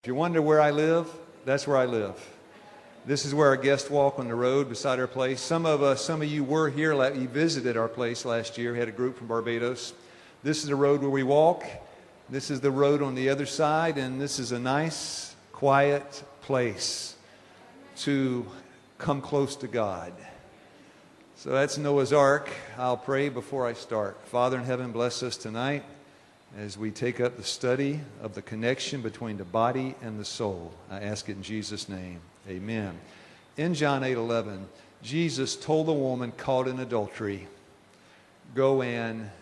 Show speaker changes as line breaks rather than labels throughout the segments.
If you wonder where I live, that's where I live. This is where our guests walk on the road beside our place. Some of you were here. You visited our place last year. We had a group from Barbados. This is the road where we walk. This is the road on the other side, and this is a nice, quiet place to come close to God. So that's Noah's Ark. I'll pray before I start. Father in heaven, bless us tonight as we take up the study of the connection between the body and the soul. I ask it in Jesus' name. Amen. In John 8:11, Jesus told the woman caught in adultery, go in.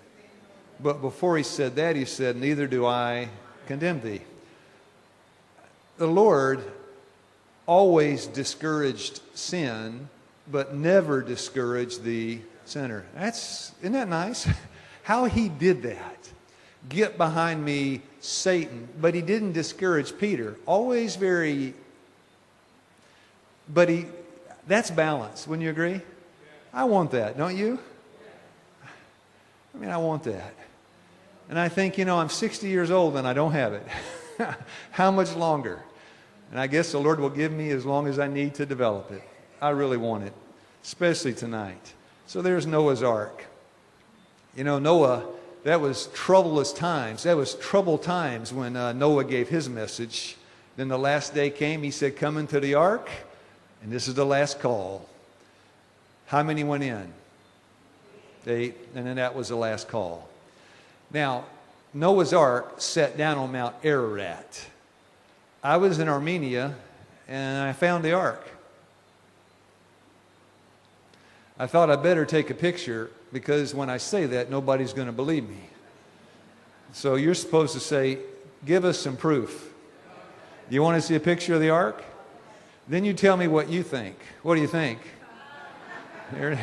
But before he said that, he said, neither do I condemn thee. The Lord always discouraged sin, but never discouraged the sinner. Isn't that nice? How he did that. Get behind me, Satan. But he didn't discourage Peter. Always that's balance. Wouldn't you agree? I want that, don't you? I want that. And I think, I'm 60 years old and I don't have it. How much longer? And I guess the Lord will give me as long as I need to develop it. I really want it, especially tonight. So there's Noah's Ark. Noah, that was troublous times. That was troubled times when Noah gave his message. Then the last day came. He said, come into the ark. And this is the last call. How many went in? 8. And then that was the last call. Now, Noah's Ark sat down on Mount Ararat. I was in Armenia and I found the ark. I thought I'd better take a picture because when I say that, nobody's going to believe me. So you're supposed to say, give us some proof. Do you want to see a picture of the ark? Then you tell me what you think. What do you think? Yeah,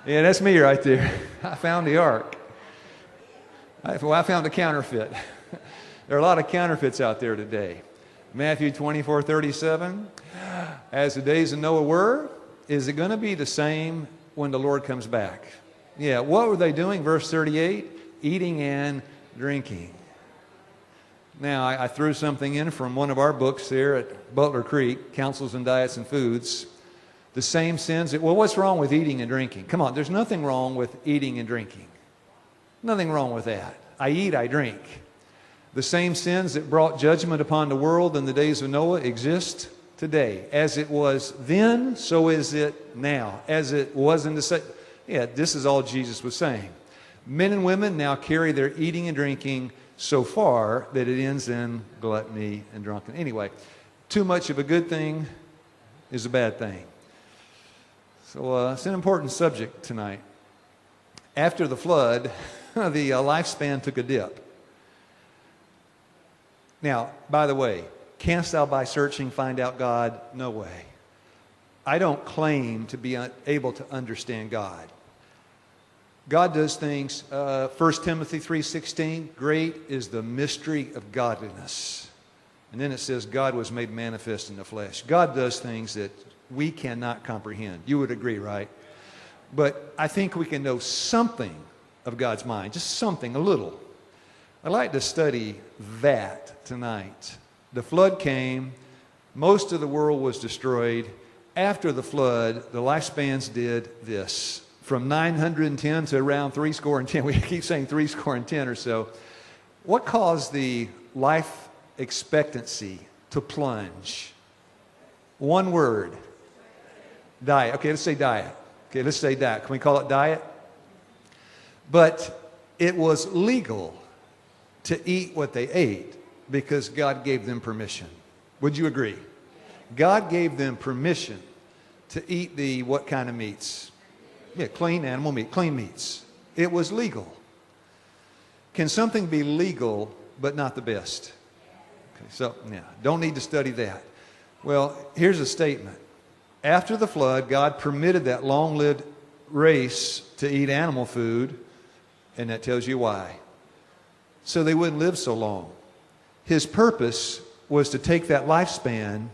that's me right there. I found the ark. I found a counterfeit. There are a lot of counterfeits out there today. Matthew 24:37. As the days of Noah were, is it going to be the same when the Lord comes back? Yeah, what were they doing? Verse 38, eating and drinking. Now, I threw something in from one of our books there at Butler Creek, Counsels in Diets and Foods. The same sins. What's wrong with eating and drinking? Come on, there's nothing wrong with eating and drinking. Nothing wrong with that. I eat, I drink. The same sins that brought judgment upon the world in the days of Noah exist today. As it was then, so is it now. As it was in the... Yeah, this is all Jesus was saying. Men and women now carry their eating and drinking so far that it ends in gluttony and drunkenness. Anyway, too much of a good thing is a bad thing. So it's an important subject tonight. After the flood, the lifespan took a dip. Now, by the way, canst thou by searching find out God? No way. I don't claim to be able to understand God. God does things. 1 Timothy 3:16, great is the mystery of godliness. And then it says God was made manifest in the flesh. God does things that we cannot comprehend. You would agree, right? But I think we can know something of God's mind, just something, a little. I'd like to study that tonight. The flood came. Most of the world was destroyed. After the flood, the lifespans did this. From 910 to around 310. We keep saying 310 or so. What caused the life expectancy to plunge? One word. Diet. Okay, let's say diet. Okay, let's say diet. Can we call it diet? But it was legal to eat what they ate because God gave them permission. Would you agree? God gave them permission to eat what kind of meats? Yeah, clean animal meat, clean meats. It was legal. Can something be legal but not the best? Okay, so, yeah, don't need to study that. Well, here's a statement. After the flood, God permitted that long-lived race to eat animal food, and that tells you why. So they wouldn't live so long. His purpose was to take that lifespan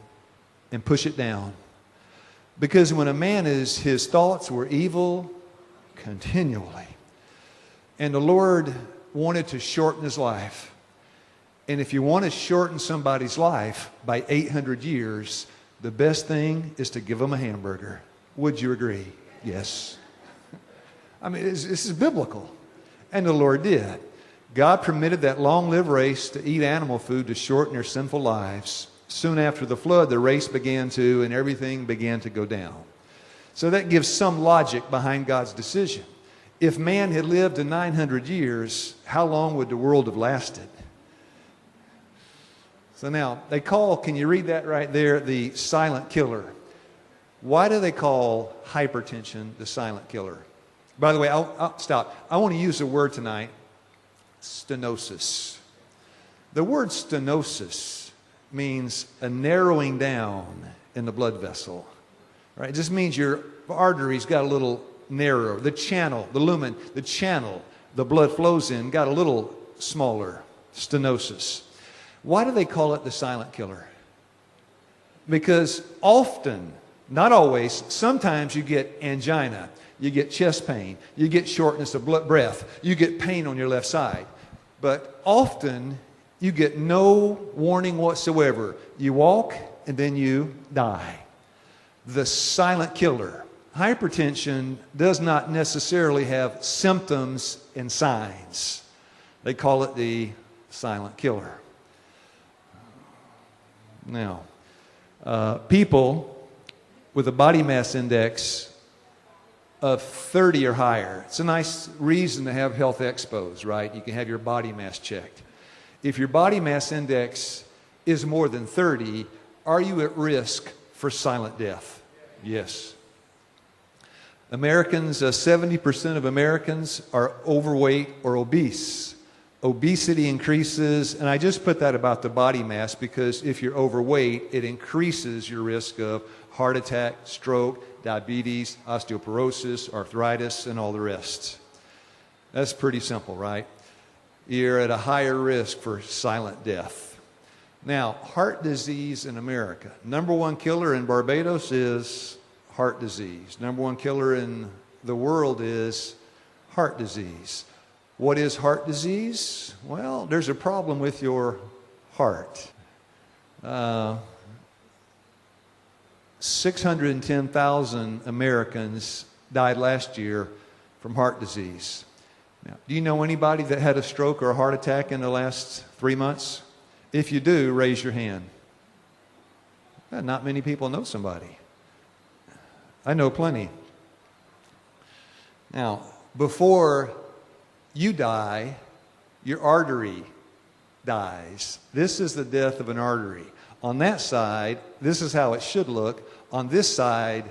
and push it down. Because when a man his thoughts were evil continually. And the Lord wanted to shorten his life. And if you want to shorten somebody's life by 800 years, the best thing is to give them a hamburger. Would you agree? Yes. I mean, this is biblical. And the Lord did. God permitted that long-lived race to eat animal food to shorten their sinful lives. Soon after the flood, the race began to, and everything began to go down. So that gives some logic behind God's decision. If man had lived to 900 years, how long would the world have lasted? So now, they call, can you read that right there, the silent killer? Why do they call hypertension the silent killer? By the way, I'll stop. I want to use a word tonight, stenosis. The word stenosis means a narrowing down in the blood vessel. Right? It just means your arteries got a little narrower. The channel, the lumen, the channel the blood flows in got a little smaller. Stenosis. Why do they call it the silent killer? Because often, not always, sometimes you get angina, you get chest pain, you get shortness of breath, you get pain on your left side. But often, you get no warning whatsoever. You walk and then you die. The silent killer. Hypertension does not necessarily have symptoms and signs. They call it the silent killer. Now, people with a body mass index of 30 or higher, it's a nice reason to have health expos, right? You can have your body mass checked. If your body mass index is more than 30, are you at risk for silent death? Yes. Americans, 70% of Americans are overweight or obese. Obesity increases, and I just put that about the body mass because if you're overweight, it increases your risk of heart attack, stroke, diabetes, osteoporosis, arthritis, and all the rest. That's pretty simple, right? You're at a higher risk for silent death. Now, heart disease in America. Number one killer in Barbados is heart disease. Number one killer in the world is heart disease. What is heart disease? Well, there's a problem with your heart. 610,000 Americans died last year from heart disease. Now, do you know anybody that had a stroke or a heart attack in the last 3 months? If you do, raise your hand. Not many people know somebody. I know plenty. Now, before you die, your artery dies. This is the death of an artery. On that side, this is how it should look. On this side,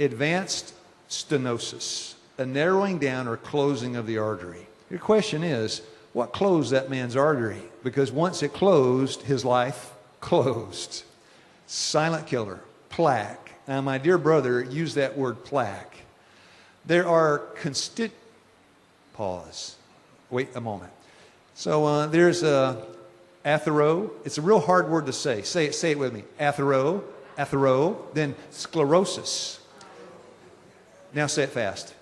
advanced stenosis, a narrowing down or closing of the artery. Your question is, what closed that man's artery? Because once it closed, his life closed. Silent killer, plaque. Now, my dear brother used that word plaque. There are Pause. Wait a moment. So there's athero. It's a real hard word to say. Say it with me. Athero. Then sclerosis. Now say it fast.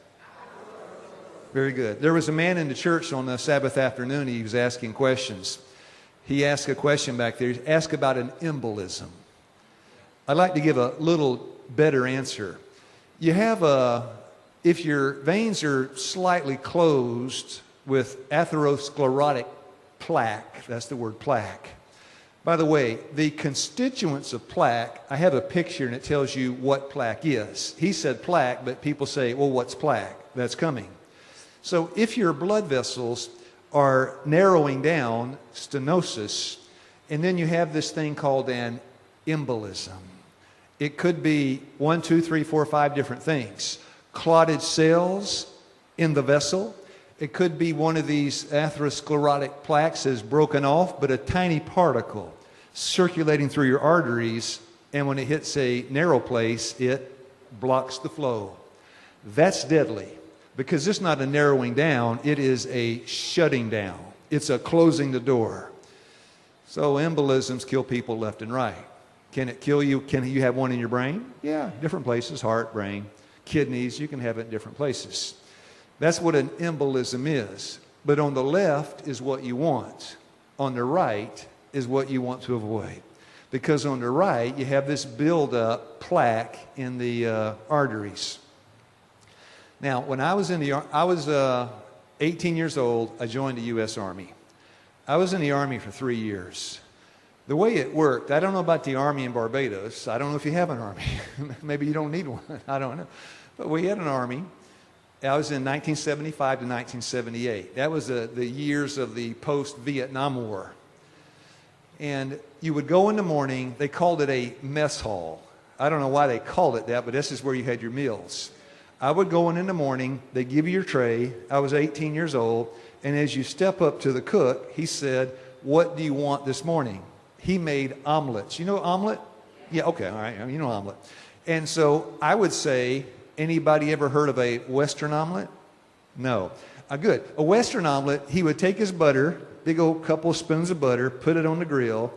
Very good. There was a man in the church on the Sabbath afternoon. He was asking questions. He asked a question back there. He asked about an embolism. I'd like to give a little better answer. You have if your veins are slightly closed with atherosclerotic plaque, that's the word plaque. By the way, the constituents of plaque, I have a picture and it tells you what plaque is. He said plaque, but people say, well, what's plaque? That's coming. So if your blood vessels are narrowing down, stenosis, and then you have this thing called an embolism. It could be 1, 2, 3, 4, 5 different things. Clotted cells in the vessel. It could be one of these atherosclerotic plaques is broken off, but a tiny particle circulating through your arteries, and when it hits a narrow place, it blocks the flow. That's deadly because it's not a narrowing down, it is a shutting down. It's a closing the door. So embolisms kill people left and right. Can it kill you? Can you have one in your brain? Yeah, different places, heart, brain. Kidneys, you can have it in different places. That's what an embolism is. But on the left is what you want. on the right is what you want to avoid. Because on the right, you have this build-up plaque in the arteries. Now, when I was 18 years old, I joined the U.S. Army. I was in the Army for 3 years. The way it worked, I don't know about the Army in Barbados. I don't know if you have an Army. Maybe you don't need one. I don't know. But we had an Army. I was in 1975 to 1978. That was the years of the post-Vietnam War. And you would go in the morning. They called it a mess hall. I don't know why they called it that, but this is where you had your meals. I would go in the morning. They'd give you your tray. I was 18 years old. And as you step up to the cook, he said, "What do you want this morning?" He made omelets. You know omelet? Yeah, okay, all right. You know omelet. And so I would say, anybody ever heard of a Western omelet? No. Good. A Western omelet, he would take his butter, big old couple of spoons of butter, put it on the grill,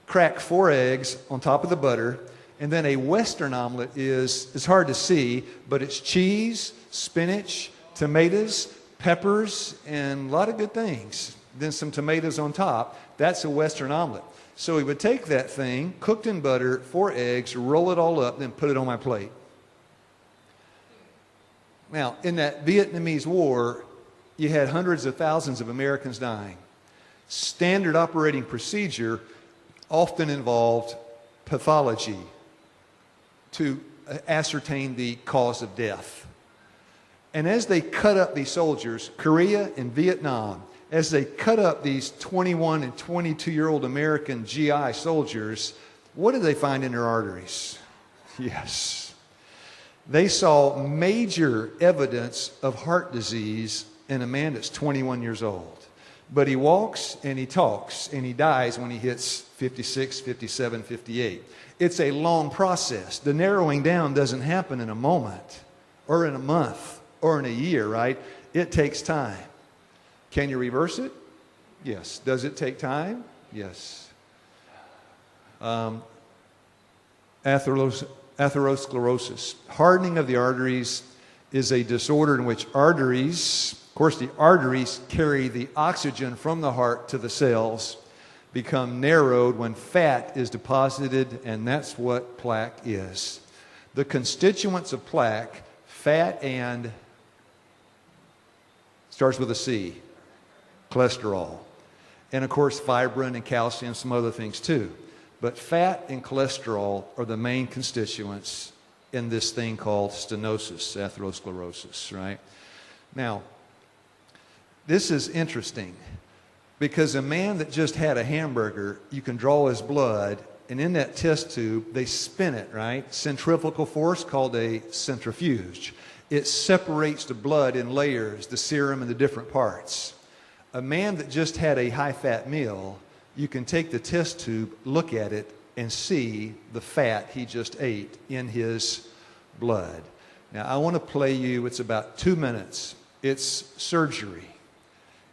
crack 4 eggs on top of the butter, and then a Western omelet it's hard to see, but it's cheese, spinach, tomatoes, peppers, and a lot of good things. Then some tomatoes on top. That's a Western omelet. So he would take that thing, cooked in butter, 4 eggs, roll it all up, then put it on my plate. Now, in that Vietnamese War, you had hundreds of thousands of Americans dying. Standard operating procedure often involved pathology to ascertain the cause of death. And as they cut up these soldiers, Korea and Vietnam, as they cut up these 21 and 22-year-old American GI soldiers, what did they find in their arteries? Yes. They saw major evidence of heart disease in a man that's 21 years old. But he walks and he talks and he dies when he hits 56, 57, 58. It's a long process. The narrowing down doesn't happen in a moment or in a month or in a year, right? It takes time. Can you reverse it? Yes. Does it take time? Yes. Atherosclerosis. Hardening of the arteries is a disorder in which arteries, of course the arteries carry the oxygen from the heart to the cells, become narrowed when fat is deposited, and that's what plaque is. The constituents of plaque, fat and, starts with a C, cholesterol. And of course fibrin and calcium, some other things too. But fat and cholesterol are the main constituents in this thing called stenosis, atherosclerosis, right? Now, this is interesting because a man that just had a hamburger, you can draw his blood, and in that test tube, they spin it, right? Centrifugal force called a centrifuge. It separates the blood in layers, the serum and the different parts. A man that just had a high-fat meal, you can take the test tube, look at it, and see the fat he just ate in his blood. Now, I want to play you, it's about 2 minutes. It's surgery.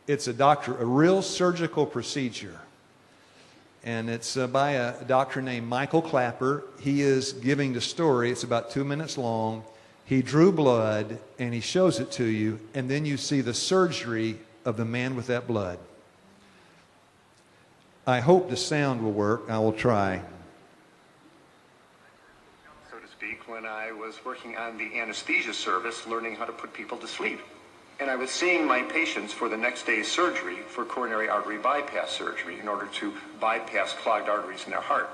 It's a real surgical procedure. And it's by a doctor named Michael Clapper. He is giving the story. It's about 2 minutes long. He drew blood, and he shows it to you, and then you see the surgery of the man with that blood. I hope the sound will work. I will try.
So to speak, when I was working on the anesthesia service, learning how to put people to sleep. And I was seeing my patients for the next day's surgery for coronary artery bypass surgery in order to bypass clogged arteries in their heart.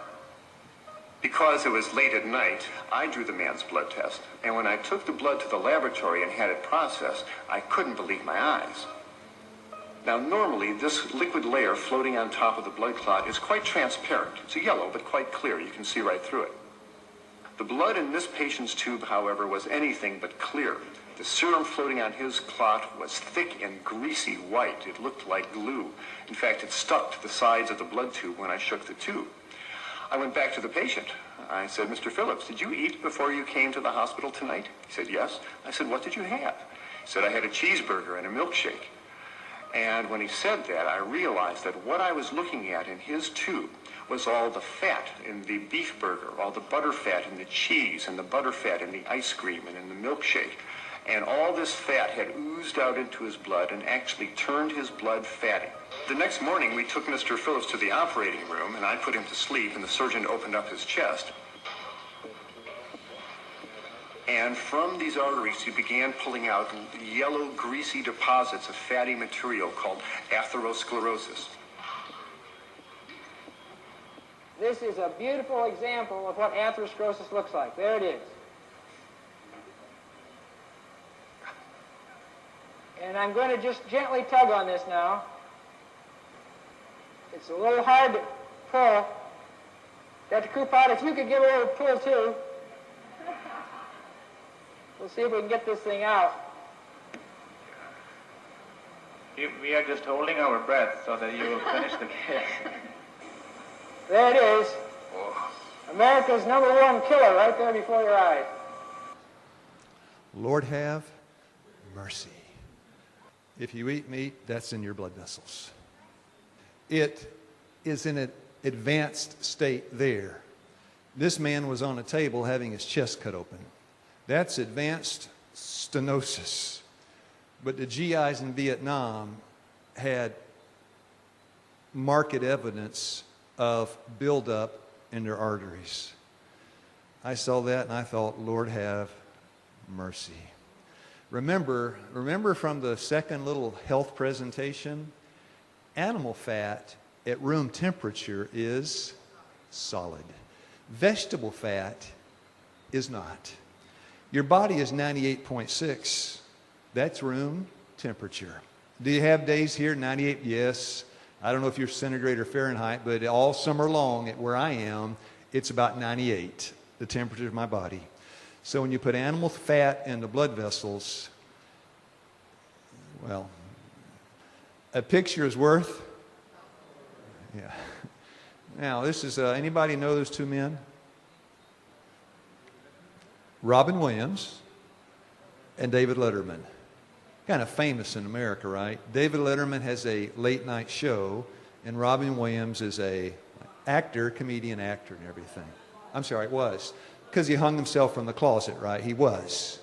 Because it was late at night, I drew the man's blood test. And when I took the blood to the laboratory and had it processed, I couldn't believe my eyes. Now, normally, this liquid layer floating on top of the blood clot is quite transparent. It's a yellow, but quite clear. You can see right through it. The blood in this patient's tube, however, was anything but clear. The serum floating on his clot was thick and greasy white. It looked like glue. In fact, it stuck to the sides of the blood tube when I shook the tube. I went back to the patient. I said, "Mr. Phillips, did you eat before you came to the hospital tonight?" He said, "Yes." I said, "What did you have?" He said, "I had a cheeseburger and a milkshake." And when he said that, I realized that what I was looking at in his tube was all the fat in the beef burger, all the butter fat in the cheese, and the butter fat in the ice cream and in the milkshake. And all this fat had oozed out into his blood and actually turned his blood fatty. The next morning, we took Mr. Phillips to the operating room, and I put him to sleep, and the surgeon opened up his chest. And from these arteries, he began pulling out yellow, greasy deposits of fatty material called atherosclerosis.
This is a beautiful example of what atherosclerosis looks like. There it is. And I'm going to just gently tug on this now. It's a little hard to pull. Dr. Coupot, if you could give it a little pull too. We'll see if we can get this thing out.
We are just holding our breath so that you will finish the case.
There it is. America's #1 killer right there before your eyes.
Lord, have mercy. If you eat meat, that's in your blood vessels. It is in an advanced state there. This man was on a table having his chest cut open. That's advanced stenosis. But the GIs in Vietnam had marked evidence of buildup in their arteries. I saw that and I thought, Lord, have mercy. Remember from the second little health presentation, animal fat at room temperature is solid. Vegetable fat is not. Your body is 98.6. That's room temperature. Do you have days here, 98? Yes. I don't know if you're centigrade or Fahrenheit, but all summer long at where I am, it's about 98, the temperature of my body. So when you put animal fat in the blood vessels, well, a picture is worth. Yeah. Now, this is, anybody know those two men? Robin Williams and David Letterman. Kind of famous in America, right? David Letterman has a late night show, and Robin Williams is a actor, comedian, actor, and everything. I'm sorry, it was. Because he hung himself from the closet, right? He was.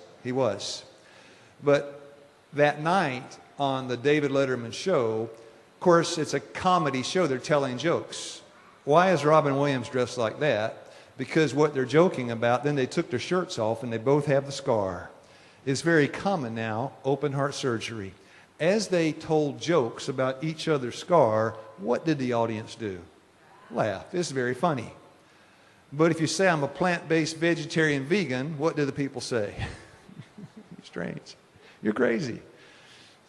But that night on the David Letterman show, of course, it's a comedy show. They're telling jokes. Why is Robin Williams dressed like that? Because what they're joking about, then they took their shirts off and they both have the scar. It's very common now, open heart surgery. As they told jokes about each other's scar, what did the audience do? Laugh. It's very funny. But if you say I'm a plant-based vegetarian vegan, what do the people say? Strange. You're crazy.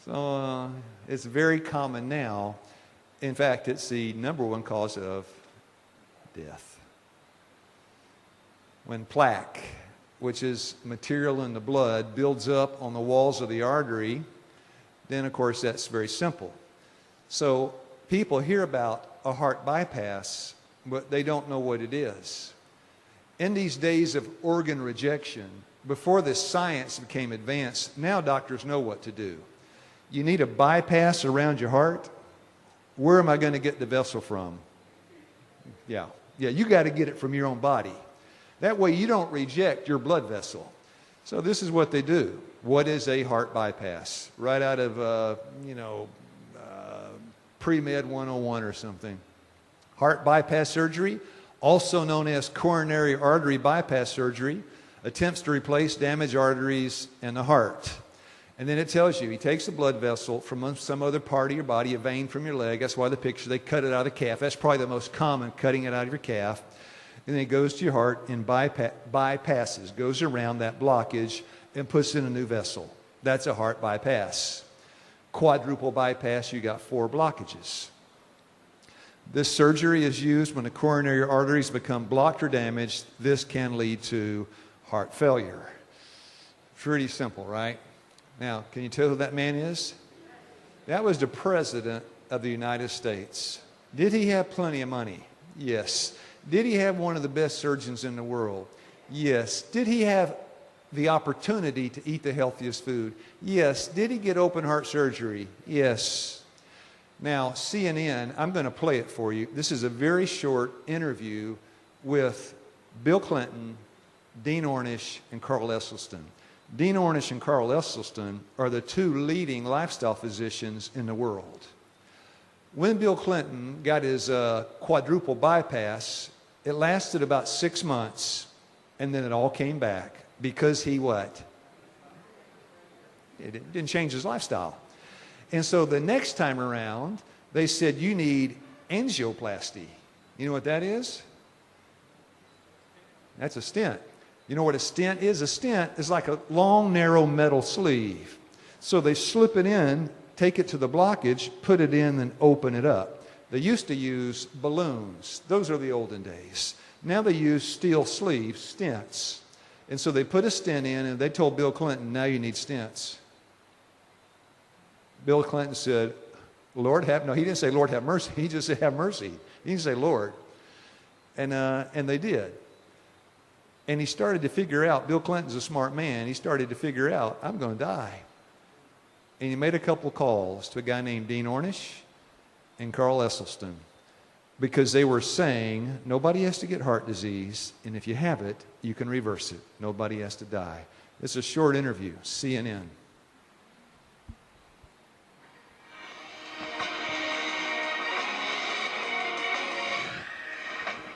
So it's very common now. In fact, it's the #1 cause of death. When plaque, which is material in the blood, builds up on the walls of the artery, then of course that's very simple. So people hear about a heart bypass, but they don't know what it is. In these days of organ rejection, before this science became advanced, now doctors know what to do. You need a bypass around your heart. Where am I going to get the vessel from? Yeah, you got to get it from your own body. That way you don't reject your blood vessel. So this is what they do. What is a heart bypass? Right out of, Pre-Med 101 or something. Heart bypass surgery, also known as coronary artery bypass surgery, attempts to replace damaged arteries in the heart. And then it tells you, he takes a blood vessel from some other part of your body, a vein from your leg. That's why the picture, they cut it out of the calf. That's probably the most common, cutting it out of your calf. And then it goes to your heart and bypasses, goes around that blockage and puts in a new vessel. That's a heart bypass. Quadruple bypass, you got 4 blockages. This surgery is used when the coronary arteries become blocked or damaged. This can lead to heart failure. Pretty simple, right? Now, can you tell who that man is? That was the President of the United States. Did he have plenty of money? Yes. Did he have one of the best surgeons in the world? Yes. Did he have the opportunity to eat the healthiest food? Yes. Did he get open heart surgery? Yes. Now, CNN, I'm going to play it for you. This is a very short interview with Bill Clinton, Dean Ornish, and Carl Esselstyn. Dean Ornish and Carl Esselstyn are the two leading lifestyle physicians in the world. When Bill Clinton got his quadruple bypass, it lasted about 6 months, and then it all came back because he what? It didn't change his lifestyle. And so the next time around, they said, you need angioplasty. You know what that is? That's a stent. You know what a stent is? A stent is like a long, narrow metal sleeve. So they slip it in, take it to the blockage, put it in, and open it up. They used to use balloons. Those are the olden days. Now they use steel sleeves, stents. And so they put a stent in, and they told Bill Clinton, now you need stents. Bill Clinton said, Lord have, no, he didn't say, Lord have mercy. He just said, have mercy. He didn't say, Lord. And they did. And he started to figure out, Bill Clinton's a smart man, he started to figure out, I'm going to die. And he made a couple of calls to a guy named Dean Ornish and Carl Esselstyn, because they were saying, nobody has to get heart disease, and if you have it, you can reverse it. Nobody has to die. It's a short interview, CNN.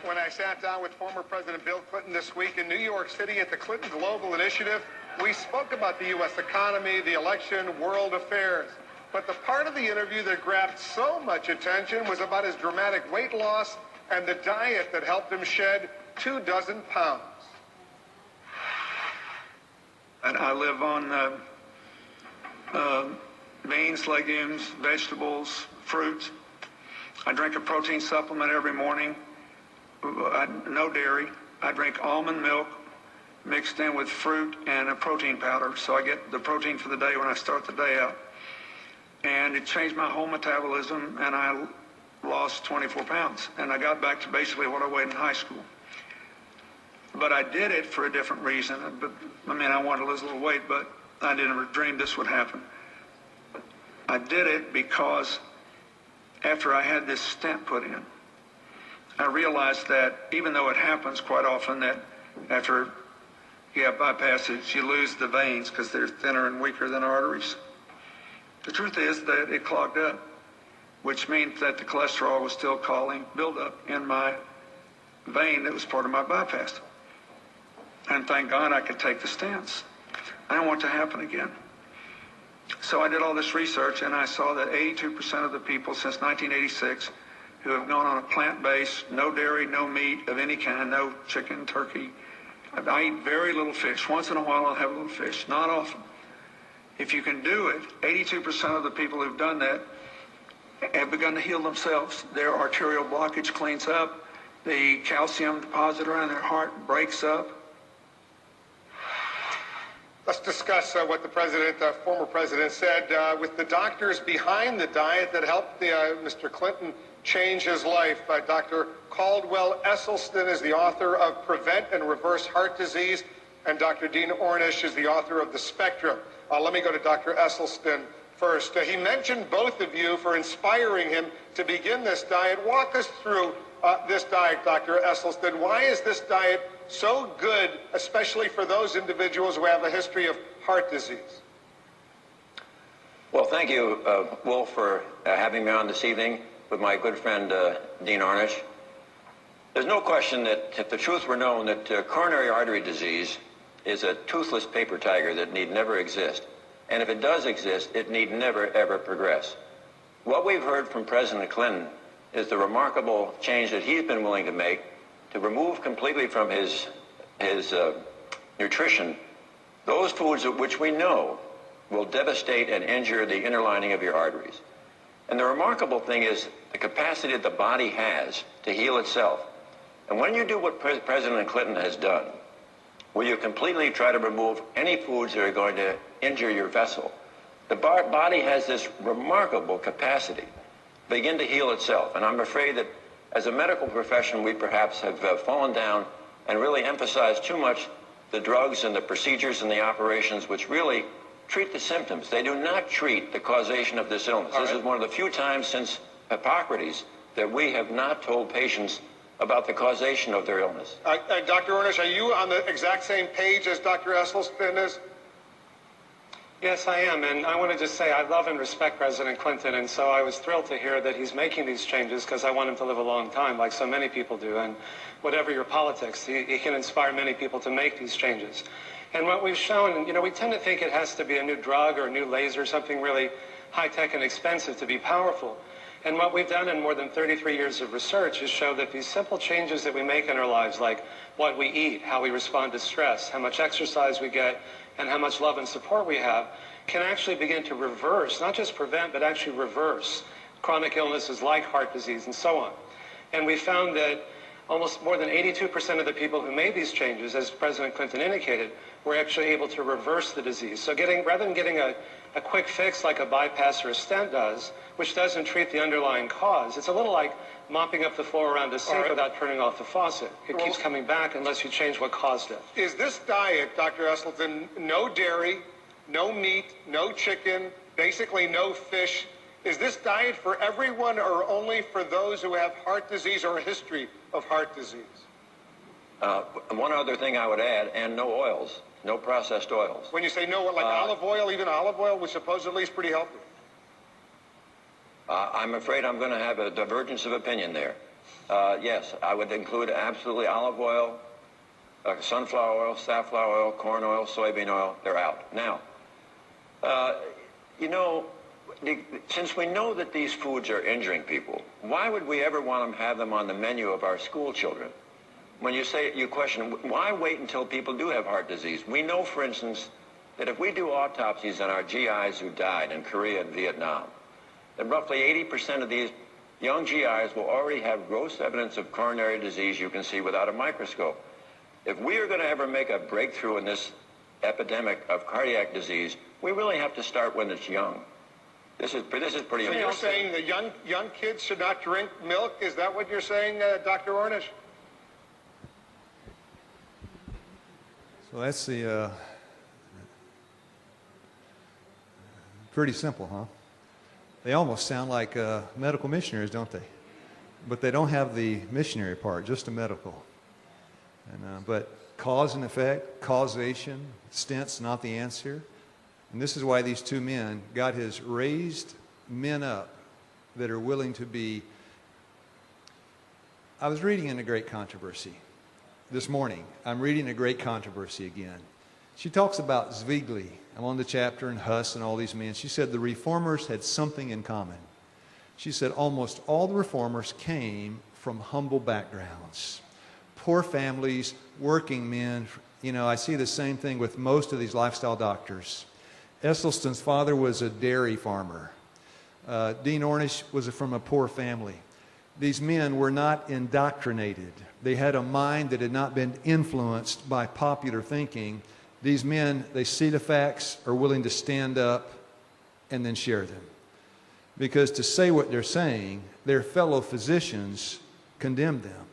When I sat down with former President Bill Clinton this week in New York City at the Clinton Global Initiative, we spoke about the U.S. economy, the election, world affairs. But the part of the interview that grabbed so much attention was about his dramatic weight loss and the diet that helped him shed 24 pounds.
And I live on beans, legumes, vegetables, fruit. I drink a protein supplement every morning. No dairy. I drink almond milk mixed in with fruit and a protein powder, so I get the protein for the day when I start the day out. And it changed my whole metabolism, and I lost 24 pounds. And I got back to basically what I weighed in high school. But I did it for a different reason. I mean, I wanted to lose a little weight, but I never dreamed this would happen. I did it because after I had this stent put in, I realized that even though it happens quite often that after you have bypasses, you lose the veins because they're thinner and weaker than arteries. The truth is that it clogged up, which means that the cholesterol was still causing buildup in my vein that was part of my bypass. And thank God I could take the stents. I don't want it to happen again. So I did all this research, and I saw that 82% of the people since 1986 who have gone on a plant-based, no dairy, no meat of any kind, no chicken, turkey. I eat very little fish. Once in a while I'll have a little fish, not often. If you can do it, 82% of the people who've done that have begun to heal themselves. Their arterial blockage cleans up. The calcium deposit around their heart breaks up.
Let's discuss what the former president said with the doctors behind the diet that helped Mr. Clinton change his life. Dr. Caldwell Esselstyn is the author of Prevent and Reverse Heart Disease, and Dr. Dean Ornish is the author of The Spectrum. Let me go to Dr. Esselstyn first. He mentioned both of you for inspiring him to begin this diet. Walk us through this diet, Dr. Esselstyn. Why is this diet so good, especially for those individuals who have a history of heart disease?
Well, thank you, Wolf, for having me on this evening with my good friend Dean Ornish. There's no question that if the truth were known that coronary artery disease is a toothless paper tiger that need never exist. And if it does exist, it need never, ever progress. What we've heard from President Clinton is the remarkable change that he's been willing to make to remove completely from his nutrition those foods which we know will devastate and injure the inner lining of your arteries. And the remarkable thing is the capacity that the body has to heal itself. And when you do what President Clinton has done, where you completely try to remove any foods that are going to injure your vessel, the body has this remarkable capacity to begin to heal itself. And I'm afraid that as a medical profession, we perhaps have fallen down and really emphasized too much the drugs and the procedures and the operations which really treat the symptoms. They do not treat the causation of this illness. This is one of the few times since Hippocrates that we have not told patients about the causation of their illness.
Dr. Ornish, are you on the exact same page as Dr. Esselstyn is?
Yes, I am, and I want to just say I love and respect President Clinton, and so I was thrilled to hear that he's making these changes because I want him to live a long time, like so many people do, and whatever your politics, he can inspire many people to make these changes. And what we've shown, we tend to think it has to be a new drug or a new laser, something really high-tech and expensive to be powerful. And what we've done in more than 33 years of research is show that these simple changes that we make in our lives, like what we eat, how we respond to stress, how much exercise we get, and how much love and support we have, can actually begin to reverse, not just prevent, but actually reverse chronic illnesses like heart disease and so on. And we found that almost more than 82% of the people who made these changes, as President Clinton indicated, were actually able to reverse the disease. So rather than getting a quick fix like a bypass or a stent does, which doesn't treat the underlying cause, it's a little like mopping up the floor around a sink without turning off the faucet. It keeps coming back unless you change what caused it.
Is this diet, Dr. Esselstyn, no dairy, no meat, no chicken, basically no fish? Is this diet for everyone or only for those who have heart disease or a history of heart disease?
One other thing I would add, and no oils, no processed oils.
When you say no, like olive oil, even olive oil, which supposedly is pretty healthy.
I'm afraid I'm going to have a divergence of opinion there. Yes, I would include absolutely olive oil, sunflower oil, safflower oil, corn oil, soybean oil. They're out. Now, since we know that these foods are injuring people, why would we ever want to have them on the menu of our school children? When you question, why wait until people do have heart disease? We know, for instance, that if we do autopsies on our GIs who died in Korea and Vietnam, that roughly 80% of these young GIs will already have gross evidence of coronary disease you can see without a microscope. If we are going to ever make a breakthrough in this epidemic of cardiac disease, we really have to start when it's young. This is pretty important.
So you're saying that young kids should not drink milk? Is that what you're saying, Dr. Ornish?
So that's the pretty simple, huh? They almost sound like medical missionaries, don't they? But they don't have the missionary part, just the medical. But cause and effect, causation, stents not the answer. And this is why these two men, God has raised men up that are willing to be. I was reading in A Great Controversy this morning. I'm reading A Great Controversy again. She talks about Zwingli. I'm on the chapter, and Huss and all these men. She said the reformers had something in common. She said almost all the reformers came from humble backgrounds. Poor families, working men. I see the same thing with most of these lifestyle doctors. Esselstyn's father was a dairy farmer. Dean Ornish was from a poor family. These men were not indoctrinated. They had a mind that had not been influenced by popular thinking. These men, they see the facts, are willing to stand up and then share them. Because to say what they're saying, their fellow physicians condemn them.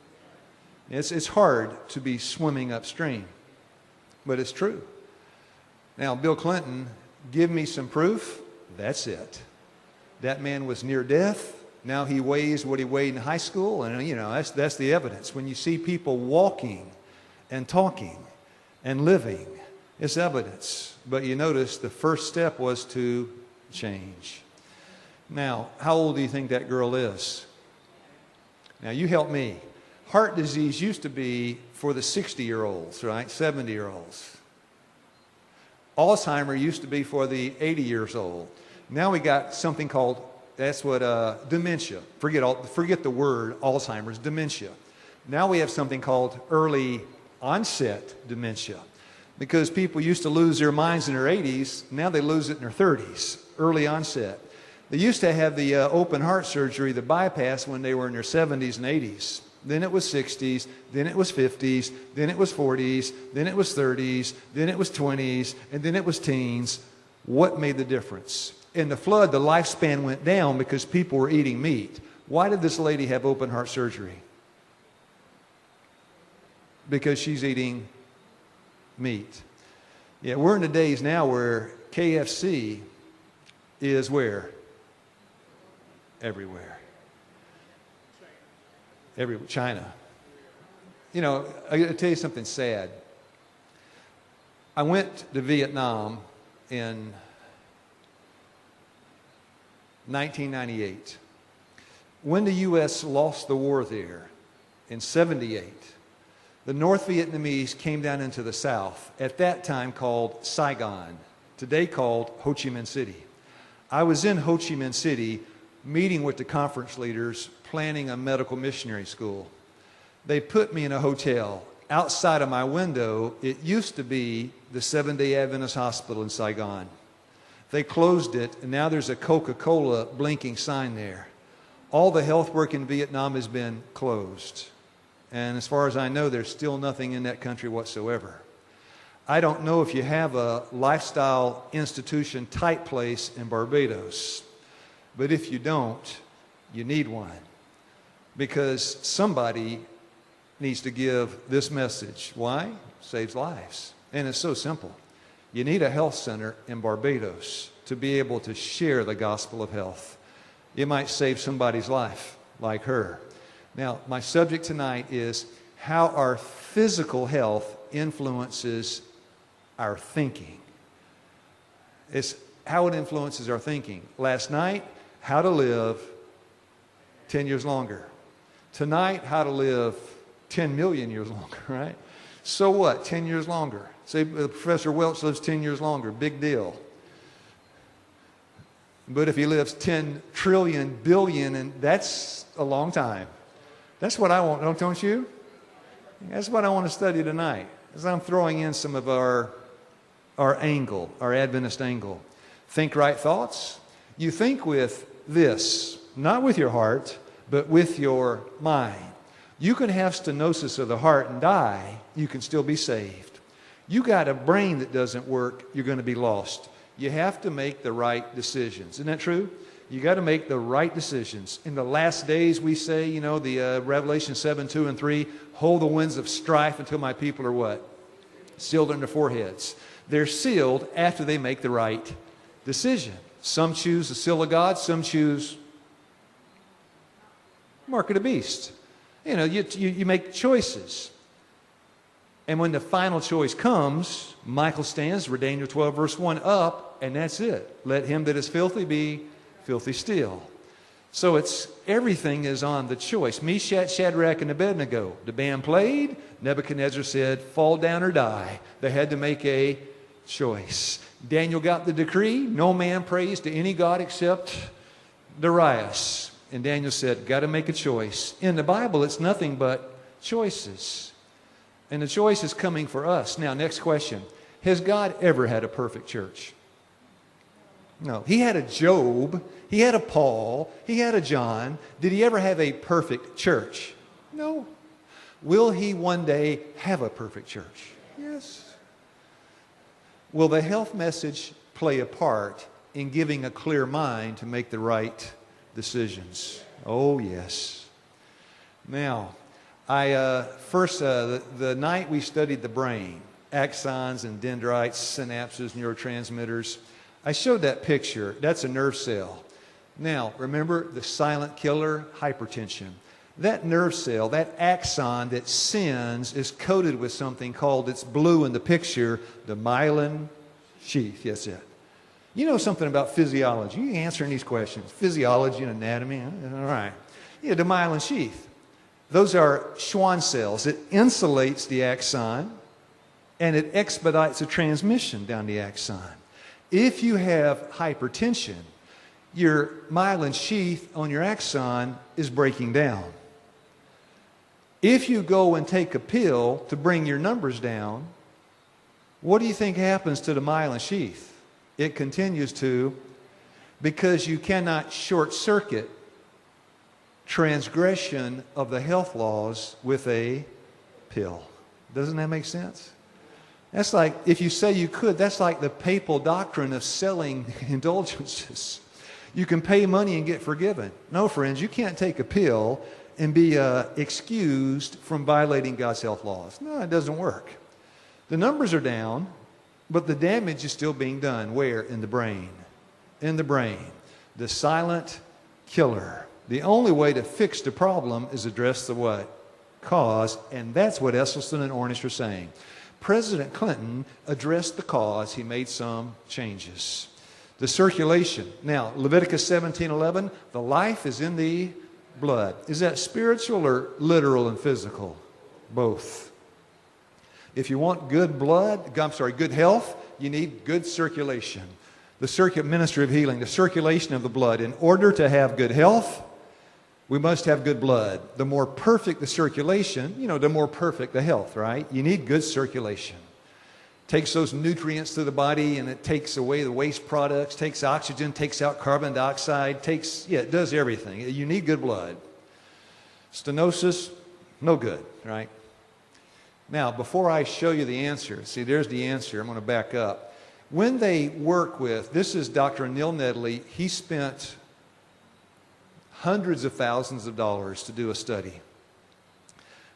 It's hard to be swimming upstream, but it's true. Now, Bill Clinton, give me some proof. That's it. That man was near death. Now he weighs what he weighed in high school, and that's the evidence. When you see people walking and talking and living, it's evidence. But you notice the first step was to change. Now, how old do you think that girl is? Now, you help me. Heart disease used to be for the 60-year-olds, right? 70-year-olds. Alzheimer used to be for the 80 years old. Now we got something called, dementia. Forget the word Alzheimer's, dementia. Now we have something called early onset dementia. Because people used to lose their minds in their 80s, now they lose it in their 30s, early onset. They used to have the open heart surgery, the bypass, when they were in their 70s and 80s. Then it was 60s, then it was 50s, then it was 40s, then it was 30s, then it was 20s, and then it was teens. What made the difference? In the flood, the lifespan went down because people were eating meat. Why did this lady have open heart surgery? Because she's eating meat. Yeah, we're in the days now where KFC is where? Everywhere. China. I gotta tell you something sad. I went to Vietnam in 1998. When the U.S. lost the war there in 78, the North Vietnamese came down into the South, at that time called Saigon, today called Ho Chi Minh City. I was in Ho Chi Minh City meeting with the conference leaders, planning a medical missionary school. They put me in a hotel. Outside of my window, it used to be the Seventh-day Adventist Hospital in Saigon. They closed it, and now there's a Coca-Cola blinking sign there. All the health work in Vietnam has been closed. And as far as I know, there's still nothing in that country whatsoever. I don't know if you have a lifestyle institution type place in Barbados, but if you don't, you need one. Because somebody needs to give this message. Why? Saves lives. And it's so simple. You need a health center in Barbados to be able to share the gospel of health. It might save somebody's life, like her. Now, my subject tonight is how our physical health influences our thinking. It's how it influences our thinking. Last night, how to live 10 years longer. Tonight, how to live 10 million years longer, right? So what? 10 years longer. Say Professor Welch lives 10 years longer. Big deal. But if he lives 10 trillion billion, and that's a long time. That's what I want, don't you? That's what I want to study tonight. As I'm throwing in some of our angle, our Adventist angle. Think right thoughts. You think with this, not with your heart, but with your mind. You can have stenosis of the heart and die. You can still be saved. You got a brain that doesn't work, you're going to be lost. You have to make the right decisions. Isn't that true? You got to make the right decisions. In the last days, we say, you know, the Revelation 7, 2 and 3, hold the winds of strife until my people are what? Sealed on their foreheads. They're sealed after they make the right decision. Some choose the seal of God, some choose mark of the beast. You know, you make choices. And when the final choice comes, Michael stands, Daniel 12, verse 1, up, and that's it. Let him that is filthy be filthy still. So everything is on the choice. Meshach, Shadrach, and Abednego. The band played. Nebuchadnezzar said, fall down or die. They had to make a choice. Daniel got the decree. No man prays to any god except Darius. And Daniel said, got to make a choice. In the Bible, it's nothing but choices. And the choice is coming for us. Now, next question. Has God ever had a perfect church? No. He had a Job. He had a Paul. He had a John. Did he ever have a perfect church? No. Will he one day have a perfect church? Yes. Will the health message play a part in giving a clear mind to make the right decisions? Oh, yes. Now, the night we studied the brain, axons and dendrites, synapses, neurotransmitters, I showed that picture. That's a nerve cell. Now, remember the silent killer, hypertension. That nerve cell, that axon that sends, is coated with something called, it's blue in the picture, the myelin sheath. Yes, it. You know something about physiology. You answering these questions. Physiology and anatomy. All right. Yeah, the myelin sheath. Those are Schwann cells. It insulates the axon, and it expedites the transmission down the axon. If you have hypertension, your myelin sheath on your axon is breaking down. If you go and take a pill to bring your numbers down, what do you think happens to the myelin sheath? It continues to, because you cannot short circuit transgression of the health laws with a pill. Doesn't that make sense? That's like, if you say you could, that's like the papal doctrine of selling indulgences. You can pay money and get forgiven. No, friends, you can't take a pill and be excused from violating God's health laws. No, it doesn't work. The numbers are down, but the damage is still being done. Where? In the brain. In the brain. The silent killer. The only way to fix the problem is address the what? Cause. And that's what Esselstyn and Ornish are saying. President Clinton addressed the cause. He made some changes. The circulation. Now, Leviticus 17:11, the life is in the blood. Is that spiritual or literal and physical? Both. If you want good good health, you need good circulation. The ministry of healing, the circulation of the blood. In order to have good health, we must have good blood. The more perfect the circulation, the more perfect the health, right? You need good circulation. Takes those nutrients to the body and it takes away the waste products, takes oxygen, takes out carbon dioxide, it does everything. You need good blood. Stenosis, no good, right? Now, before I show you the answer, see, there's the answer. I'm going to back up. When they work with, this is Dr. Neil Nedley, he spent hundreds of thousands of dollars to do a study.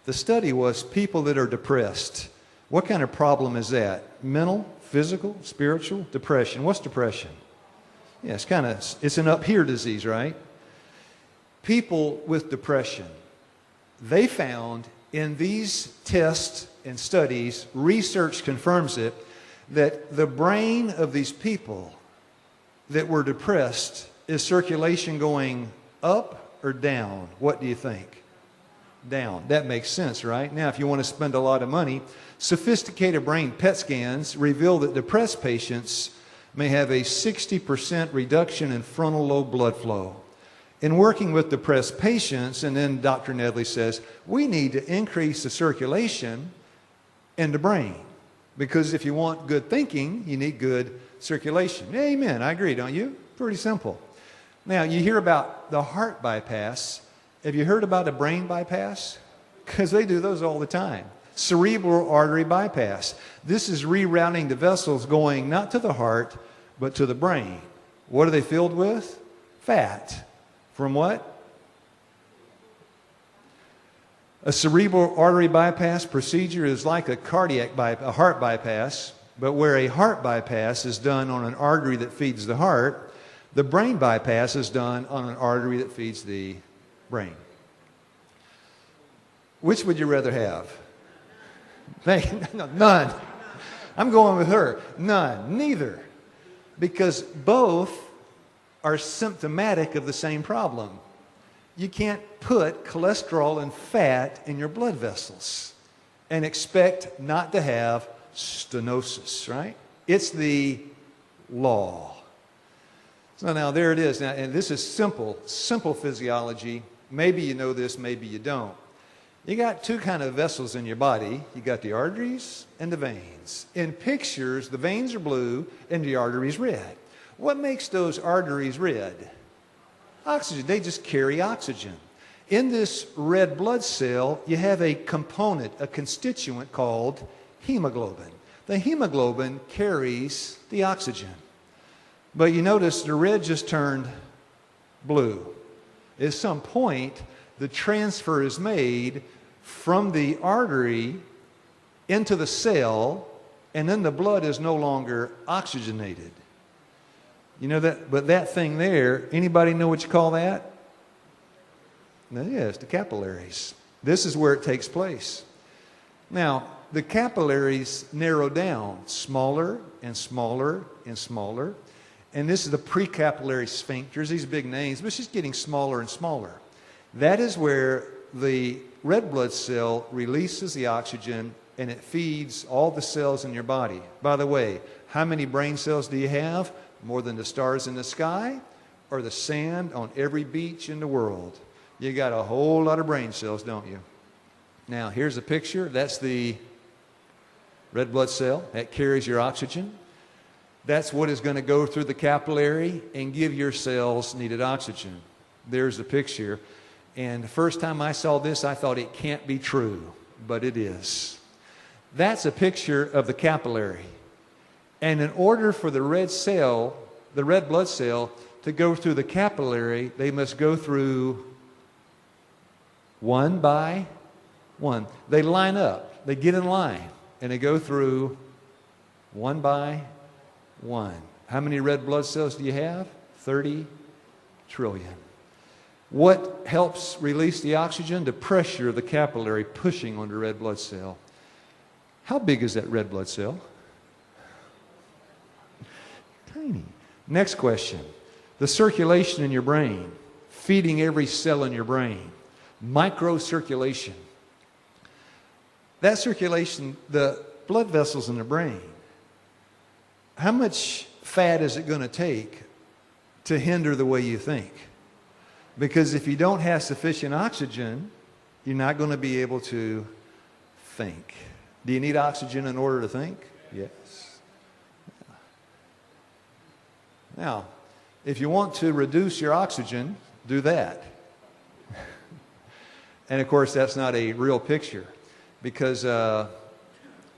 The study was people that are depressed. What kind of problem is that? Mental, physical, spiritual, depression. What's depression? Yeah, it's an up here disease, right? People with depression, they found in these tests and studies, research confirms it, that the brain of these people that were depressed, is circulation going up or down? What do you think? Down. That makes sense, right? Now, if you want to spend a lot of money, sophisticated brain PET scans reveal that depressed patients may have a 60% reduction in frontal lobe blood flow. In working with depressed patients, and then Dr. Nedley says, we need to increase the circulation in the brain. Because if you want good thinking, you need good circulation. Amen. I agree, don't you? Pretty simple. Now, you hear about the heart bypass. Have you heard about a brain bypass? Because they do those all the time. Cerebral artery bypass. This is rerouting the vessels going not to the heart, but to the brain. What are they filled with? Fat. From what? A cerebral artery bypass procedure is like a heart bypass, but where a heart bypass is done on an artery that feeds the heart, the brain bypass is done on an artery that feeds the brain. Which would you rather have? None. I'm going with her. None. Neither. Because both are symptomatic of the same problem. You can't put cholesterol and fat in your blood vessels and expect not to have stenosis, right? It's the law. So now there it is. Now, and this is simple physiology. Maybe you know this, maybe you don't. You got two kind of vessels in your body. You got the arteries and the veins. In pictures, the veins are blue and the arteries red. What makes those arteries red? Oxygen. They just carry oxygen. In this red blood cell, you have a component, a constituent called hemoglobin. The hemoglobin carries the oxygen. But you notice the red just turned blue. At some point, the transfer is made from the artery into the cell, and then the blood is no longer oxygenated. You know that, but that thing there, anybody know what you call that? Yes, the capillaries. This is where it takes place. Now, the capillaries narrow down, smaller and smaller and smaller. And this is the precapillary sphincters, these big names, but it's just getting smaller and smaller. That is where the red blood cell releases the oxygen and it feeds all the cells in your body. By the way, how many brain cells do you have? More than the stars in the sky or the sand on every beach in the world. You got a whole lot of brain cells, don't you? Now, here's a picture. That's the red blood cell. That carries your oxygen. That's what is going to go through the capillary and give your cells needed oxygen. There's the picture. And the first time I saw this, I thought it can't be true, but it is. That's a picture of the capillary. And in order for the red blood cell, to go through the capillary, they must go through one by one. They line up. They get in line. And they go through one by one. How many red blood cells do you have? 30 trillion. What helps release the oxygen? The pressure of the capillary pushing on the red blood cell. How big is that red blood cell? Tiny. Next question. The circulation in your brain, feeding every cell in your brain, microcirculation. That circulation, the blood vessels in the brain, how much fat is it going to take to hinder the way you think? Because if you don't have sufficient oxygen, you're not going to be able to think. Do you need oxygen in order to think? Yes. Now, if you want to reduce your oxygen, do that. And of course, that's not a real picture, because the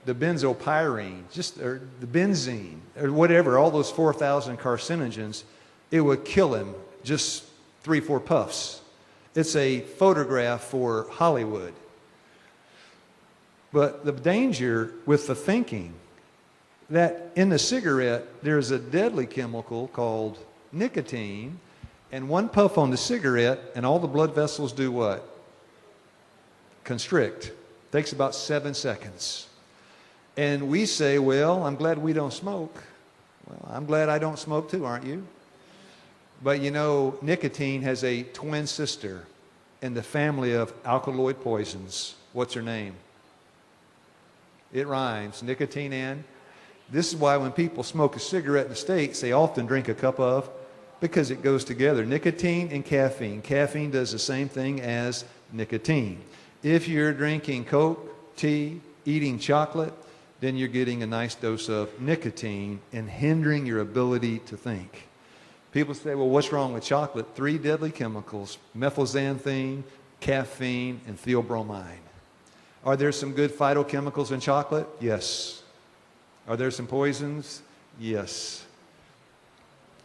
benzopyrene, or the benzene, or whatever, all those 4,000 carcinogens, it would kill him just 3-4 puffs. It's a photograph for Hollywood. But the danger with the thinking, that in the cigarette, there's a deadly chemical called nicotine, and one puff on the cigarette, and all the blood vessels do what? Constrict. Takes about 7 seconds. And we say, well, I'm glad we don't smoke. Well, I'm glad I don't smoke too, aren't you? But you know, nicotine has a twin sister in the family of alkaloid poisons. What's her name? It rhymes, nicotine and. This is why when people smoke a cigarette in the States, they often drink a cup of, because it goes together. Nicotine and caffeine. Caffeine does the same thing as nicotine. If you're drinking Coke, tea, eating chocolate, then you're getting a nice dose of nicotine and hindering your ability to think. People say, well, what's wrong with chocolate? 3 deadly chemicals: methylxanthine, caffeine, and theobromine. Are there some good phytochemicals in chocolate? Yes. Are there some poisons? Yes.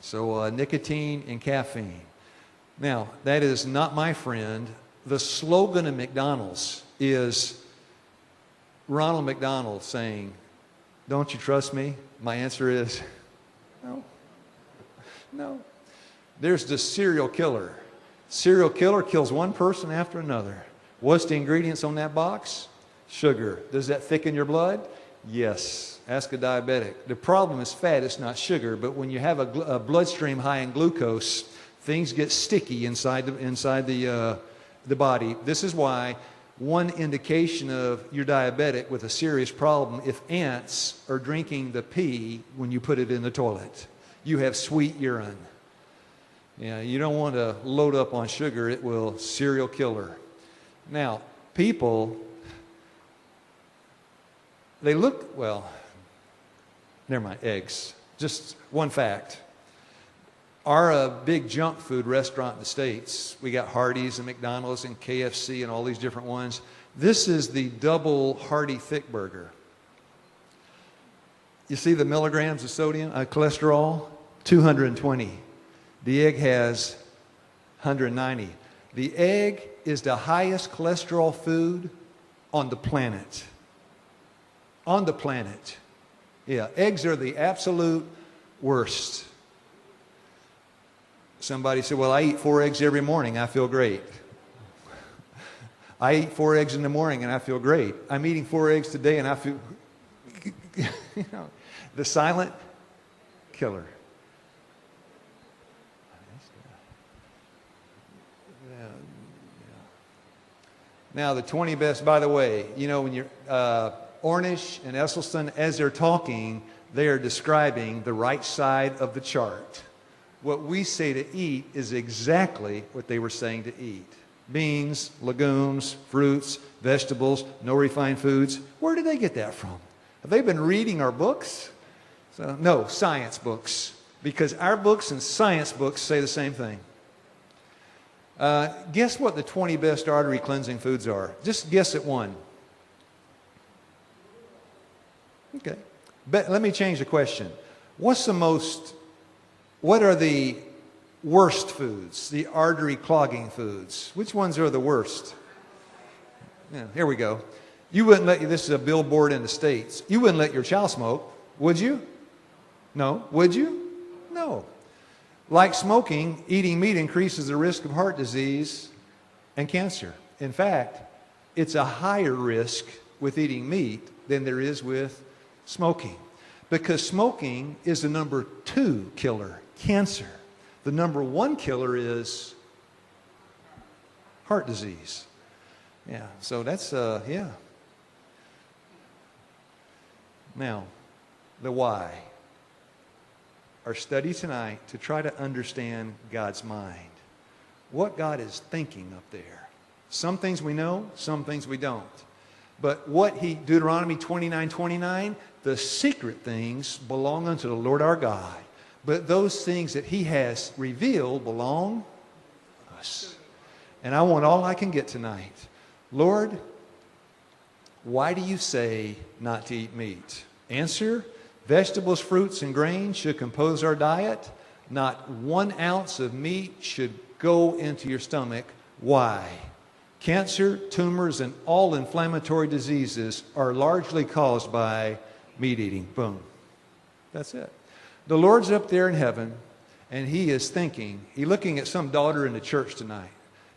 So nicotine and caffeine. Now, that is not my friend. The slogan of McDonald's is Ronald McDonald saying, "Don't you trust me?" My answer is, no. No. There's the serial killer. Serial killer kills one person after another. What's the ingredients on that box? Sugar. Does that thicken your blood? Yes. Ask a diabetic. The problem is fat, it's not sugar, but when you have a bloodstream high in glucose, things get sticky inside the body. This is why one indication of you're diabetic with a serious problem, if ants are drinking the pee when you put it in the toilet. You have sweet urine. Yeah, you don't want to load up on sugar. It will serial killer. Now, people, they look, well, never mind, eggs. Just one fact. Our big junk food restaurant in the States, we got Hardee's and McDonald's and KFC and all these different ones. This is the double hearty thick burger. You see the milligrams of sodium, cholesterol? 220. The egg has 190. The egg is the highest cholesterol food on the planet. On the planet. Yeah, eggs are the absolute worst. Somebody said, well, I eat 4 eggs every morning. I feel great. I eat 4 eggs in the morning and I feel great. I'm eating 4 eggs today and I feel, you know, the silent killer. Now, the 20 best, by the way, you know, when you're, Ornish and Esselstyn, as they're talking, they are describing the right side of the chart. What we say to eat is exactly what they were saying to eat. Beans, legumes, fruits, vegetables, no refined foods. Where did they get that from? Have they been reading our books? So, no, science books. Because our books and science books say the same thing. Guess what the 20 best artery cleansing foods are? Just guess at one. Okay. But let me change the question. What are the worst foods? The artery clogging foods. Which ones are the worst? Yeah, here we go. You wouldn't let, this is a billboard in the States. You wouldn't let your child smoke, would you? No. Would you? No. Like smoking, eating meat increases the risk of heart disease and cancer. In fact, it's a higher risk with eating meat than there is with smoking. Because smoking is the number 2 killer cancer. The number one killer is heart disease. Yeah, so that's, yeah. Now, the why. Our study tonight to try to understand God's mind. What God is thinking up there. Some things we know, some things we don't. But what Deuteronomy 29:29, the secret things belong unto the Lord our God. But those things that he has revealed belong to us. And I want all I can get tonight. Lord, why do you say not to eat meat? Answer, vegetables, fruits, and grains should compose our diet. Not 1 ounce of meat should go into your stomach. Why? Cancer, tumors, and all inflammatory diseases are largely caused by meat eating. Boom. That's it. The Lord's up there in heaven, and he is thinking, he's looking at some daughter in the church tonight,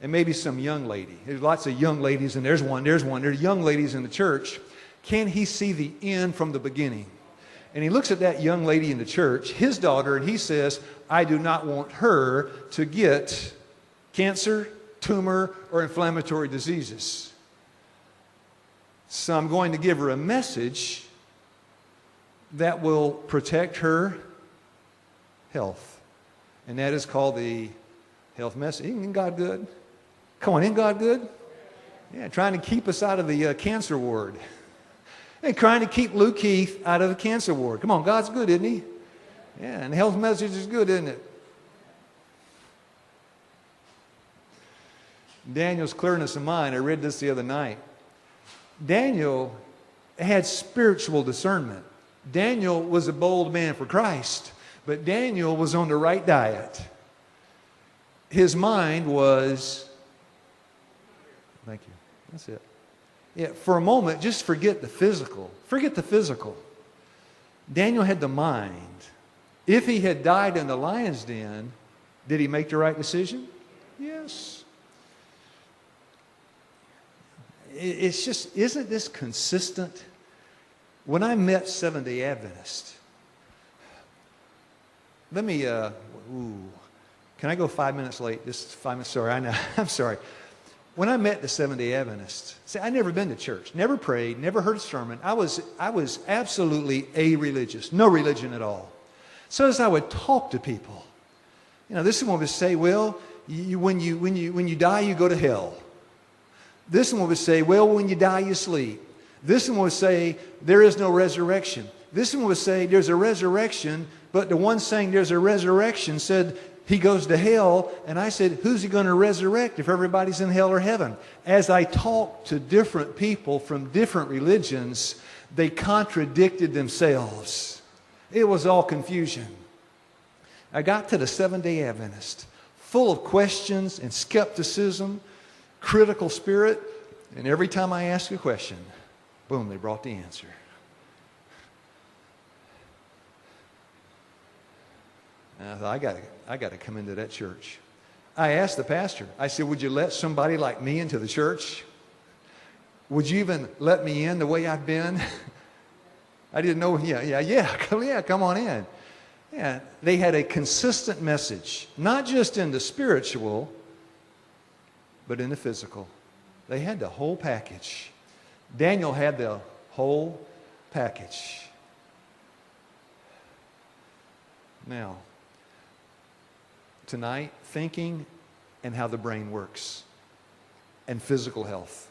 and maybe some young lady. There's lots of young ladies, and there's one. There's young ladies in the church. Can he see the end from the beginning? And he looks at that young lady in the church, his daughter, and he says, I do not want her to get cancer, tumor, or inflammatory diseases. So I'm going to give her a message that will protect her health. And that is called the health message. Isn't God good? Come on, isn't God good? Yeah, trying to keep us out of the cancer ward. And trying to keep Luke Keith out of the cancer ward. Come on, God's good, isn't he? Yeah, and the health message is good, isn't it? Daniel's clearness of mind, I read this the other night. Daniel had spiritual discernment. Daniel was a bold man for Christ, but Daniel was on the right diet. His mind was, thank you, that's it. Yeah, for a moment, just forget the physical. Forget the physical. Daniel had the mind. If he had died in the lion's den, did he make the right decision? Yes. It's just, isn't this consistent? When I met Seventh-day Adventists, let me, can I go 5 minutes late? This is 5 minutes, sorry, I know, I'm sorry. When I met the Seventh-day Adventists, see, I'd never been to church, never prayed, never heard a sermon. I was absolutely a-religious, no religion at all. So as I would talk to people, this one would say, well, when you die, you go to hell. This one would say, well, when you die, you sleep. This one would say, there is no resurrection. This one would say, there's a resurrection, but the one saying there's a resurrection said he goes to hell. And I said, who's he going to resurrect if everybody's in hell or heaven? As I talked to different people from different religions, they contradicted themselves. It was all confusion. I got to the Seventh-day Adventist, full of questions and skepticism, critical spirit, and every time I asked a question, boom, they brought the answer. And I thought, I got to come into that church. I asked the pastor, I said, would you let somebody like me into the church? Would you even let me in the way I've been? I didn't know, yeah, come on in. Yeah, they had a consistent message, not just in the spiritual, but in the physical. They had the whole package. Daniel had the whole package. Now, tonight, thinking and how the brain works and physical health.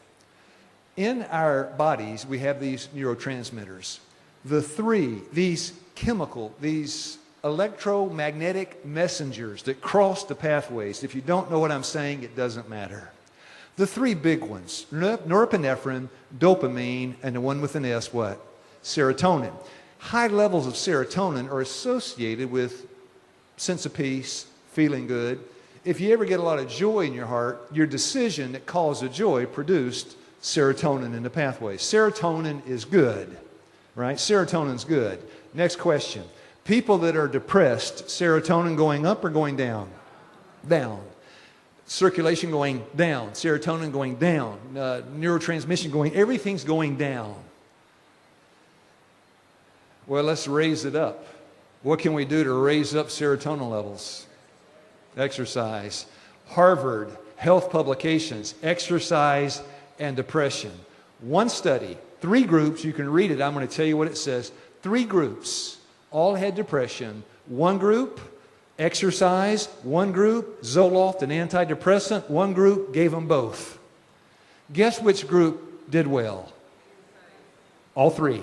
In our bodies, we have these neurotransmitters. These electromagnetic messengers that cross the pathways. If you don't know what I'm saying, it doesn't matter. The three big ones, norepinephrine, dopamine, and the one with an S, what? Serotonin. High levels of serotonin are associated with sense of peace, feeling good. If you ever get a lot of joy in your heart, your decision that caused the joy produced serotonin in the pathways. Serotonin is good, right? Serotonin's good. Next question. People that are depressed, serotonin going up or going down? Down. Circulation going down. Serotonin going down. Neurotransmission going, everything's going down. Well, let's raise it up. What can we do to raise up serotonin levels? Exercise. Harvard Health Publications, exercise and depression. One study, 3 groups, you can read it, I'm going to tell you what it says. 3 groups all had depression. 1 group, exercise. 1 group, Zoloft, an antidepressant. 1 group gave them both. Guess which group did well? All 3.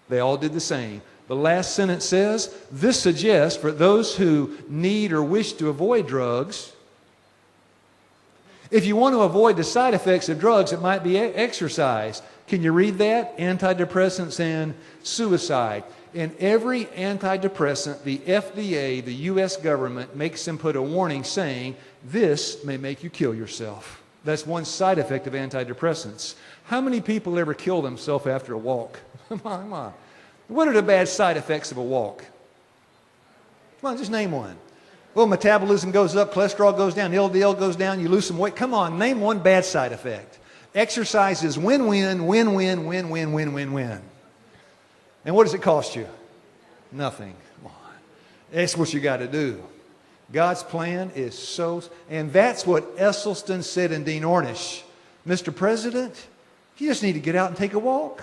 They all did the same. The last sentence says, this suggests for those who need or wish to avoid drugs, if you want to avoid the side effects of drugs, it might be exercise. Can you read that? Antidepressants and suicide. In every antidepressant, the FDA, the U.S. government, makes them put a warning saying, this may make you kill yourself. That's one side effect of antidepressants. How many people ever kill themselves after a walk? Come on. What are the bad side effects of a walk? Come on, just name one. Well, metabolism goes up, cholesterol goes down, LDL goes down, you lose some weight. Come on, name one bad side effect. Exercise is win-win, win-win, win-win, win-win, win. And what does it cost you? Nothing. Come on. That's what you got to do. God's plan is so, and that's what Esselstyn said in Dean Ornish. Mr. President, you just need to get out and take a walk.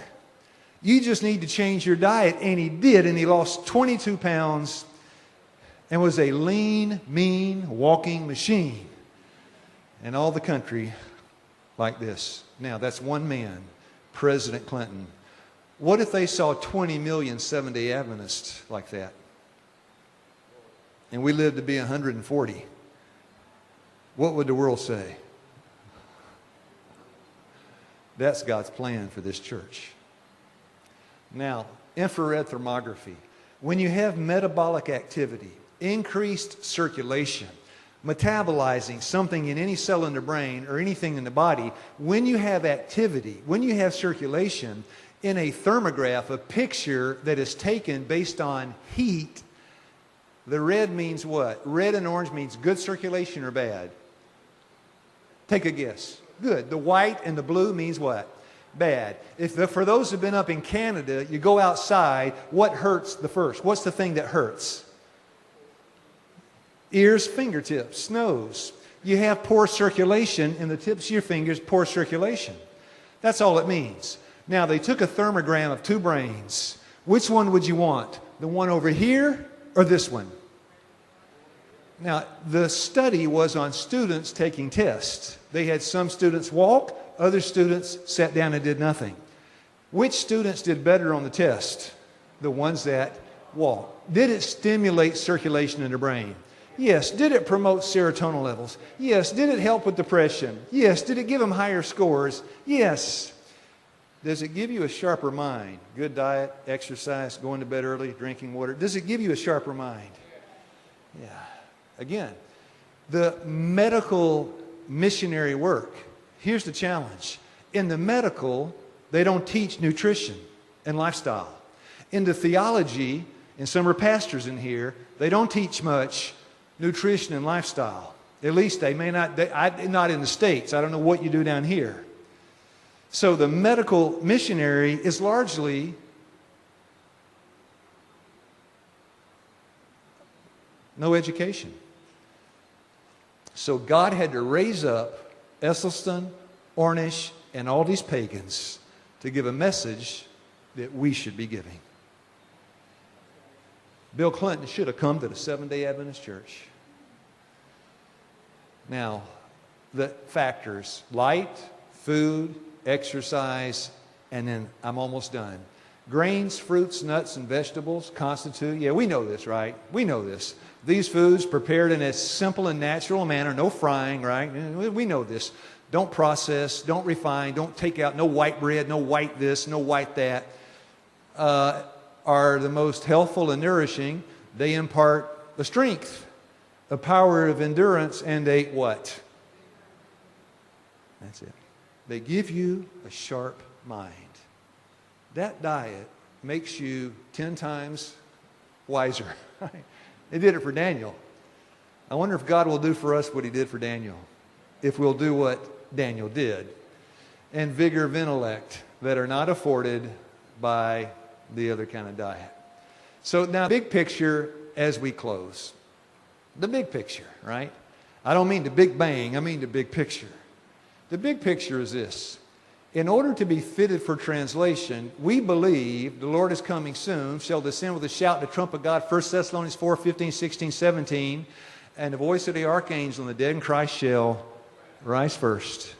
You just need to change your diet. And he did, and he lost 22 pounds and was a lean, mean, walking machine. And all the country like this. Now, that's one man, President Clinton. What if they saw 20 million Seventh-day Adventists like that? And we lived to be 140. What would the world say? That's God's plan for this church. Now, infrared thermography. When you have metabolic activity, increased circulation, metabolizing something in any cell in the brain or anything in the body, when you have activity, when you have circulation, in a thermograph, a picture that is taken based on heat, the red means what? Red and orange means good circulation or bad? Take a guess. Good. The white and the blue means what? Bad. For those who've been up in Canada, you go outside, what hurts the first? What's the thing that hurts? Ears, fingertips, nose. You have poor circulation in the tips of your fingers, poor circulation. That's all it means. Now, they took a thermogram of 2 brains. Which one would you want? The one over here or this one? Now, the study was on students taking tests. They had some students walk, other students sat down and did nothing. Which students did better on the test? The ones that walked. Did it stimulate circulation in the brain? Yes. Did it promote serotonin levels? Yes. Did it help with depression? Yes. Did it give them higher scores? Yes. Does it give you a sharper mind? Good diet, exercise, going to bed early, drinking water. Does it give you a sharper mind? Yeah. Again, the medical missionary work. Here's the challenge. In the medical, they don't teach nutrition and lifestyle. In the theology, and some are pastors in here, they don't teach much nutrition and lifestyle. At least they may not, not in the States. I don't know what you do down here. So the medical missionary is largely no education. So God had to raise up Esselstyn, Ornish, and all these pagans to give a message that we should be giving. Bill Clinton should have come to the Seventh-day Adventist Church. Now, the factors: light, food, exercise, and then I'm almost done. Grains, fruits, nuts, and vegetables constitute, yeah, we know this, right? We know this. These foods prepared in a simple and natural manner, no frying, right? We know this. Don't process, don't refine, don't take out, no white bread, no white this, no white that, are the most healthful and nourishing. They impart a strength, a power of endurance, and a what? That's it. They give you a sharp mind. That diet makes you 10 times wiser. They did it for Daniel. I wonder if God will do for us what he did for Daniel, if we'll do what Daniel did. And vigor of intellect that are not afforded by the other kind of diet. So now, big picture as we close. The big picture, right? I don't mean the Big Bang, I mean the big picture. The big picture is this. In order to be fitted for translation, we believe the Lord is coming soon, shall descend with a shout, the trump of God, 1 Thessalonians 4, 15, 16, 17, and the voice of the archangel, and the dead in Christ shall rise first.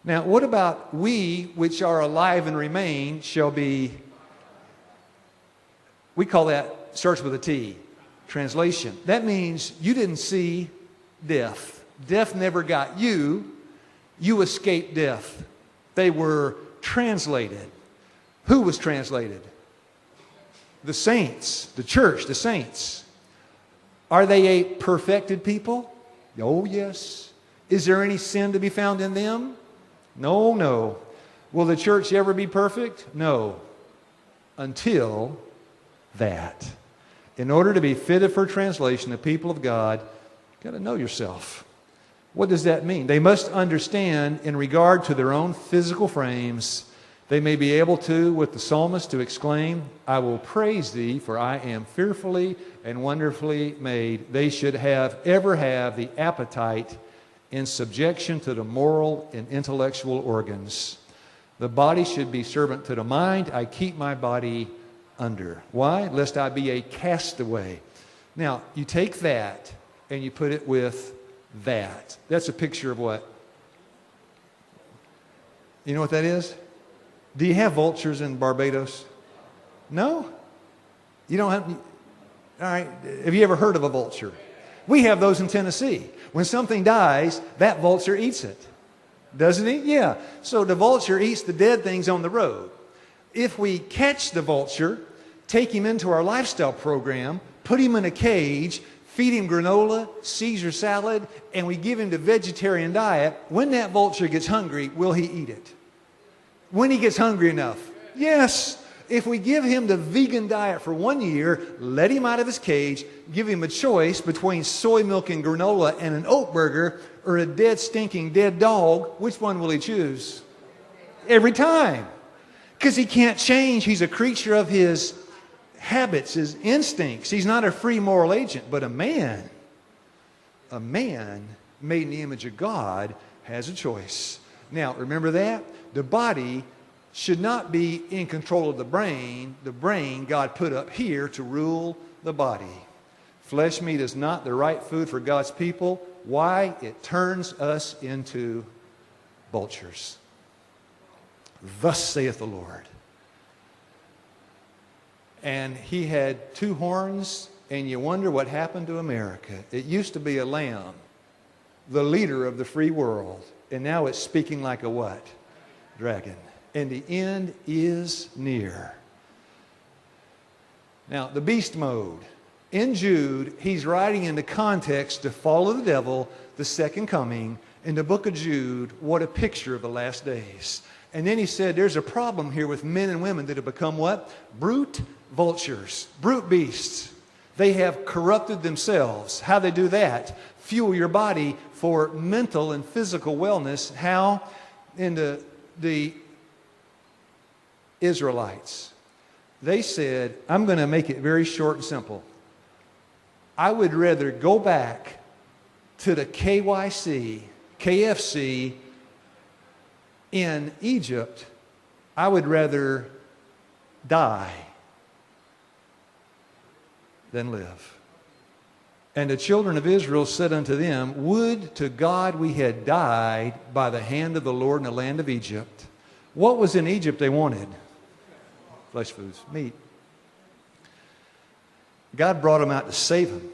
Now, what about we which are alive and remain shall be, we call that, starts with a T, translation. That means you didn't see death. Death never got you. You escaped death. They were translated. Who was translated? The saints, the church, the saints. Are they a perfected people? Oh, yes. Is there any sin to be found in them? No, no. Will the church ever be perfect? No. Until that. In order to be fitted for translation, the people of God, you've got to know yourself. What does that mean? They must understand in regard to their own physical frames. They may be able to, with the psalmist, to exclaim, I will praise thee, for I am fearfully and wonderfully made. They should ever have the appetite in subjection to the moral and intellectual organs. The body should be servant to the mind. I keep my body under. Why? Lest I be a castaway. Now, you take that and you put it with that. That's a picture of what? You know what that is? Do you have vultures in Barbados? No? You don't have... All right. Have you ever heard of a vulture? We have those in Tennessee. When something dies, that vulture eats it. Doesn't he? Yeah. So the vulture eats the dead things on the road. If we catch the vulture, take him into our lifestyle program, put him in a cage, feed him granola, Caesar salad, and we give him the vegetarian diet, when that vulture gets hungry, will he eat it? When he gets hungry enough? Yes. If we give him the vegan diet for 1 year, let him out of his cage, give him a choice between soy milk and granola and an oat burger or a dead, stinking, dead dog, which one will he choose? Every time. Because he can't change. He's a creature of his habits, his instincts. He's not a free moral agent, but a man made in the image of God has a choice. Now, remember that? The body should not be in control of the brain. The brain God put up here to rule the body. Flesh meat is not the right food for God's people. Why? It turns us into vultures. Thus saith the Lord. And he had 2 horns, and you wonder what happened to America. It used to be a lamb, the leader of the free world, and now it's speaking like a what? Dragon. And the end is near. Now, the beast mode. In Jude, he's writing in the context to follow the devil, the second coming. In the book of Jude, what a picture of the last days. And then he said, there's a problem here with men and women that have become what? Brute vultures, brute beasts. They have corrupted themselves. How they do that? Fuel your body for mental and physical wellness. How? In the Israelites, they said, I'm going to make it very short and simple. I would rather go back to the KFC in Egypt. I would rather die than live. And the children of Israel said unto them, would to God we had died by the hand of the Lord in the land of Egypt. What was in Egypt they wanted? Flesh foods, meat. God brought them out to save them.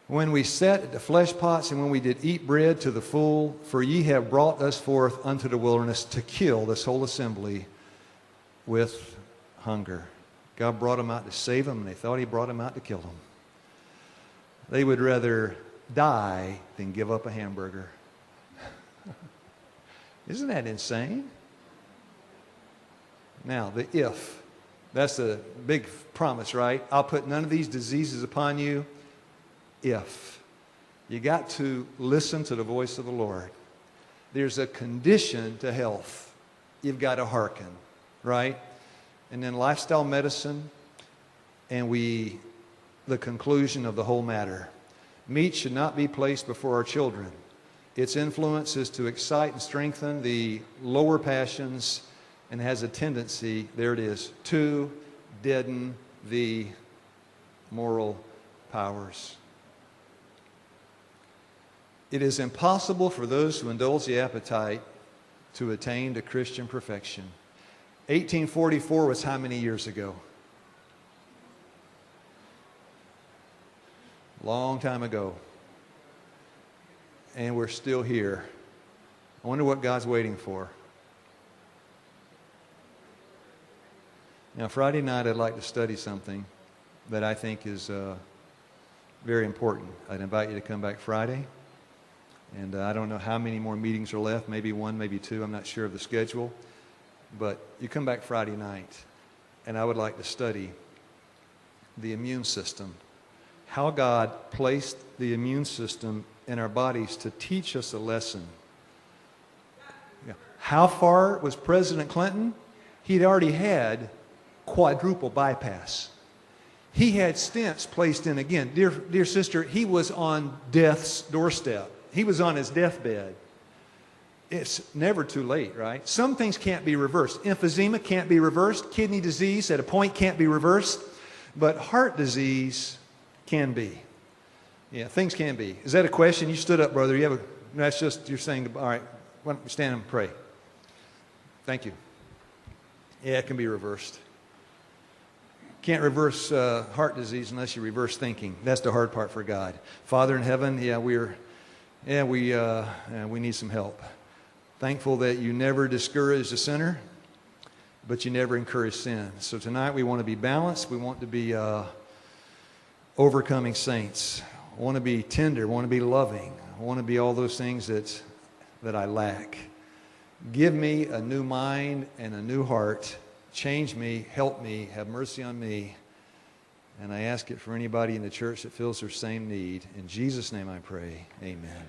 When we sat at the flesh pots and when we did eat bread to the full, for ye have brought us forth unto the wilderness to kill this whole assembly with hunger. God brought them out to save them, and they thought he brought them out to kill them. They would rather die than give up a hamburger. Isn't that insane? Now, the if. That's a big promise, right? I'll put none of these diseases upon you if. You got to listen to the voice of the Lord. There's a condition to health. You've got to hearken, right? and then lifestyle medicine, and the conclusion of the whole matter. Meat should not be placed before our children. Its influence is to excite and strengthen the lower passions and has a tendency, there it is, to deaden the moral powers. It is impossible for those who indulge the appetite to attain to Christian perfection. 1844 was how many years ago? Long time ago. And we're still here. I wonder what God's waiting for. Now, Friday night, I'd like to study something that I think is very important. I'd invite you to come back Friday. And I don't know how many more meetings are left, maybe one, maybe two. I'm not sure of the schedule. But you come back Friday night, and I would like to study the immune system. How God placed the immune system in our bodies to teach us a lesson. Yeah. How far was President Clinton? He'd already had quadruple bypass. He had stents placed in again. Dear sister, he was on death's doorstep. He was on his deathbed. It's never too late, right? Some things can't be reversed. Emphysema can't be reversed. Kidney disease at a point can't be reversed. But heart disease can be. Yeah, things can be. Is that a question? You stood up, brother. That's just, you're saying, all right, why don't we stand and pray? Thank you. Yeah, it can be reversed. Can't reverse heart disease unless you reverse thinking. That's the hard part for God. Father in heaven, we need some help. Thankful that you never discourage the sinner, but you never encourage sin. So tonight we want to be balanced. We want to be overcoming saints. I want to be tender. I want to be loving. I want to be all those things that I lack. Give me a new mind and a new heart. Change me, help me, have mercy on me. And I ask it for anybody in the church that feels their same need. In Jesus' name I pray, amen.